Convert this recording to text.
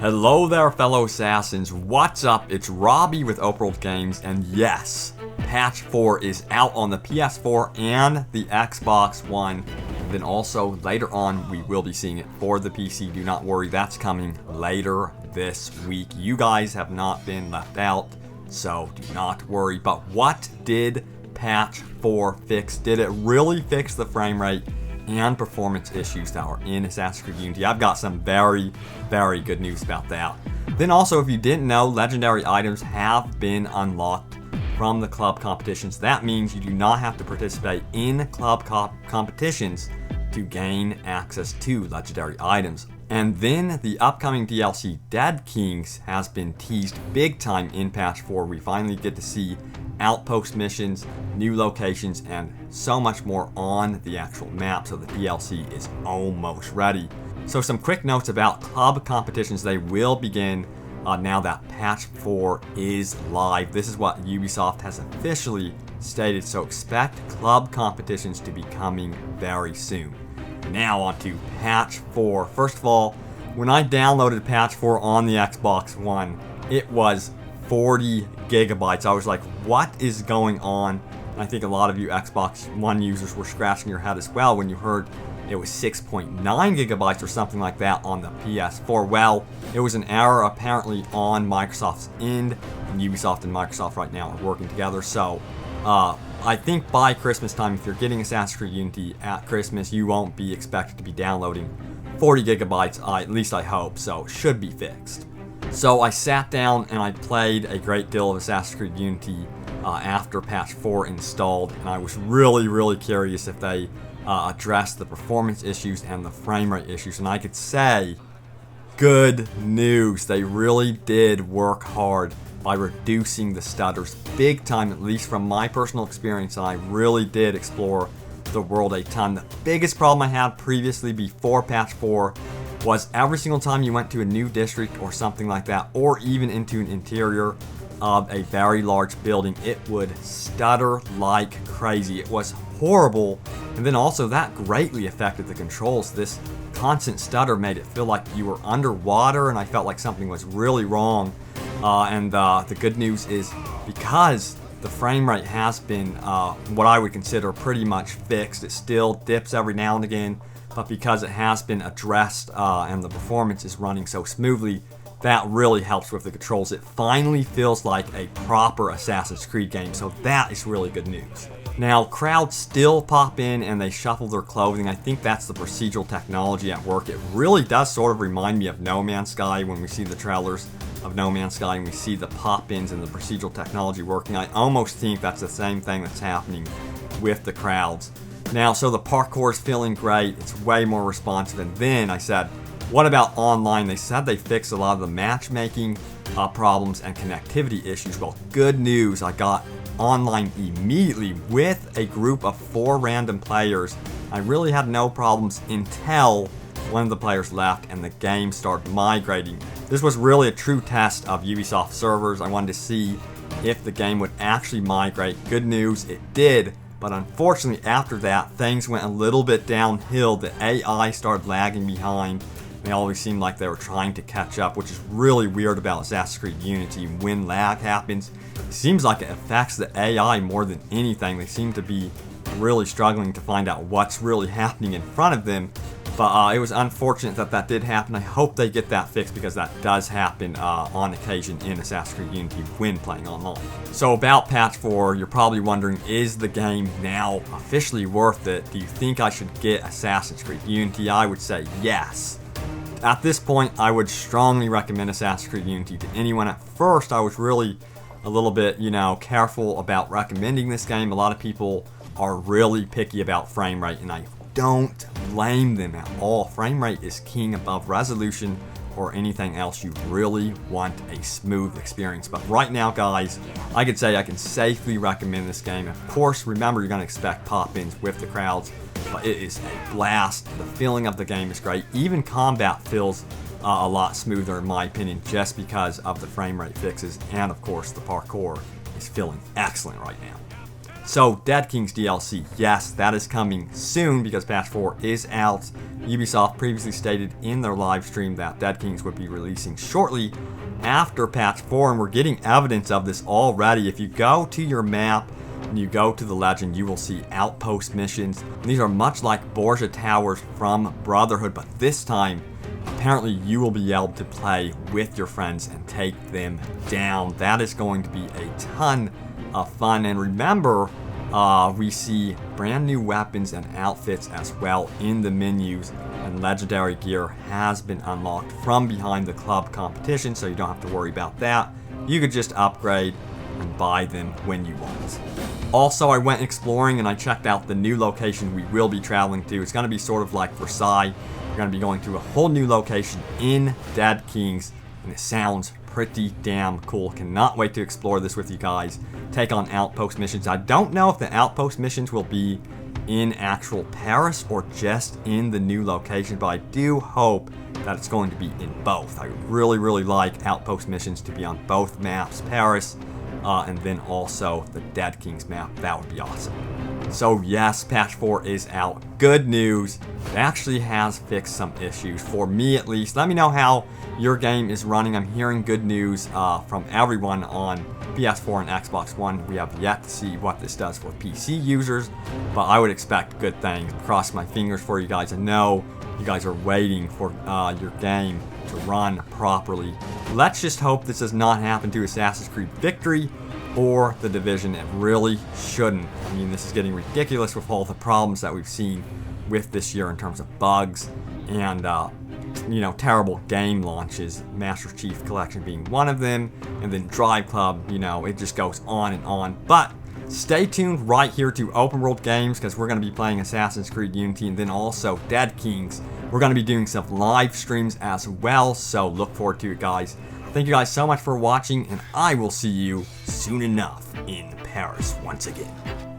Hello there, fellow assassins. What's up? It's Robbie with Open World Games, and yes, patch 4 is out on the PS4 and the Xbox One. And then also later on, we will be seeing it for the PC. Do not worry, that's coming later this week. You guys have not been left out, so do not worry. But what did patch 4 fix? Did it really fix the frame rate and performance issues that are in Assassin's Creed Unity? I've got some very good news about that. Then also, if you didn't know, legendary items have been unlocked from the club competitions. That means you do not have to participate in club competitions to gain access to legendary items. And then the upcoming DLC Dead Kings has been teased big time in patch 4. We finally get to see outpost missions, new locations, and so much more on the actual map, so the DLC is almost ready. So some quick notes about club competitions. They will begin now that patch 4 is live. This is what Ubisoft has officially stated, so expect club competitions to be coming very soon. Now on to patch 4. First of all, when I downloaded patch 4 on the Xbox One, it was 40 gigabytes. I was like, what is going on? And I think a lot of you Xbox One users were scratching your head as well when you heard it was 6.9 gigabytes or something like that on the PS4. Well, it was an error apparently on Microsoft's end, and Ubisoft and Microsoft right now are working together. So I think by Christmas time, if you're getting Assassin's Creed Unity at Christmas, you won't be expected to be downloading 40 gigabytes, at least I hope, so it should be fixed. So I sat down and I played a great deal of Assassin's Creed Unity after patch 4 installed, and I was really curious if they addressed the performance issues and the frame rate issues, and I could say, good news. They really did work hard by reducing the stutters big time, at least from my personal experience, and I really did explore the world a ton. The biggest problem I had previously before patch 4 was every single time you went to a new district or something like that, or even into an interior of a very large building, it would stutter like crazy. It was horrible, and then also that greatly affected the controls. This constant stutter made it feel like you were underwater, and I felt like something was really wrong. And the good news is, because the frame rate has been what I would consider pretty much fixed, it still dips every now and again, but because it has been addressed and the performance is running so smoothly, that really helps with the controls. It finally feels like a proper Assassin's Creed game, so that is really good news. Now, crowds still pop in and they shuffle their clothing. I think that's the procedural technology at work. It really does sort of remind me of No Man's Sky when we see the trailers of No Man's Sky and we see the pop-ins and the procedural technology working. I almost think that's the same thing that's happening with the crowds. Now, so the parkour is feeling great. It's way more responsive. And then I said, what about online? They said they fixed a lot of the matchmaking problems and connectivity issues. Well, good news. I got online immediately with a group of 4 random players. I really had no problems until one of the players left and the game started migrating. This was really a true test of Ubisoft servers. I wanted to see if the game would actually migrate. Good news, it did. But unfortunately, after that, things went a little bit downhill. The AI started lagging behind. They always seemed like they were trying to catch up, which is really weird about Assassin's Creed Unity. When lag happens, it seems like it affects the AI more than anything. They seem to be really struggling to find out what's really happening in front of them. But it was unfortunate that that did happen. I hope they get that fixed, because that does happen on occasion in Assassin's Creed Unity when playing online. So about patch 4, you're probably wondering, is the game now officially worth it? Do you think I should get Assassin's Creed Unity? I would say yes. At this point, I would strongly recommend Assassin's Creed Unity to anyone. At first, I was really a little bit, careful about recommending this game. A lot of people are really picky about frame rate, and I don't blame them at all. Frame rate is king above resolution or anything else. You really want a smooth experience. But right now, guys, I could say I can safely recommend this game. Of course, remember, you're going to expect pop-ins with the crowds, but it is a blast. The feeling of the game is great. Even combat feels a lot smoother, in my opinion, just because of the frame rate fixes. And of course, the parkour is feeling excellent right now. So, Dead Kings DLC, yes, that is coming soon because patch 4 is out. Ubisoft previously stated in their live stream that Dead Kings would be releasing shortly after patch 4, and we're getting evidence of this already. If you go to your map and you go to the legend, you will see outpost missions. And these are much like Borgia Towers from Brotherhood, but this time, apparently you will be able to play with your friends and take them down. That is going to be a ton of fun. And remember, we see brand new weapons and outfits as well in the menus, and legendary gear has been unlocked from behind the club competition, so you don't have to worry about that. You could just upgrade and buy them when you want. Also, I went exploring and I checked out the new location we will be traveling to. It's going to be sort of like Versailles. We're going to be going to a whole new location in Dead Kings, and it sounds pretty damn cool. Cannot wait to explore this with you guys. Take on outpost missions. I don't know if the outpost missions will be in actual Paris or just in the new location, but I do hope that it's going to be in both. I really, really like outpost missions to be on both maps, Paris and then also the Dead Kings map. That would be awesome. So yes, patch 4 is out. Good news. It actually has fixed some issues, for me at least. Let me know how your game is running. I'm hearing good news from everyone on PS4 and Xbox One. We have yet to see what this does for PC users, but I would expect good things. Cross my fingers for you guys. I know you guys are waiting for your game to run properly. Let's just hope this does not happen to Assassin's Creed Victory or The Division. It really shouldn't. I mean, this is getting ridiculous with all the problems that we've seen with this year in terms of bugs and terrible game launches, Master Chief Collection being one of them, and then Drive Club, it just goes on and on. But stay tuned right here to Open World Games, because we're going to be playing Assassin's Creed Unity and then also Dead Kings. We're going to be doing some live streams as well, so look forward to it, guys. Thank you guys so much for watching, and I will see you soon enough in Paris once again.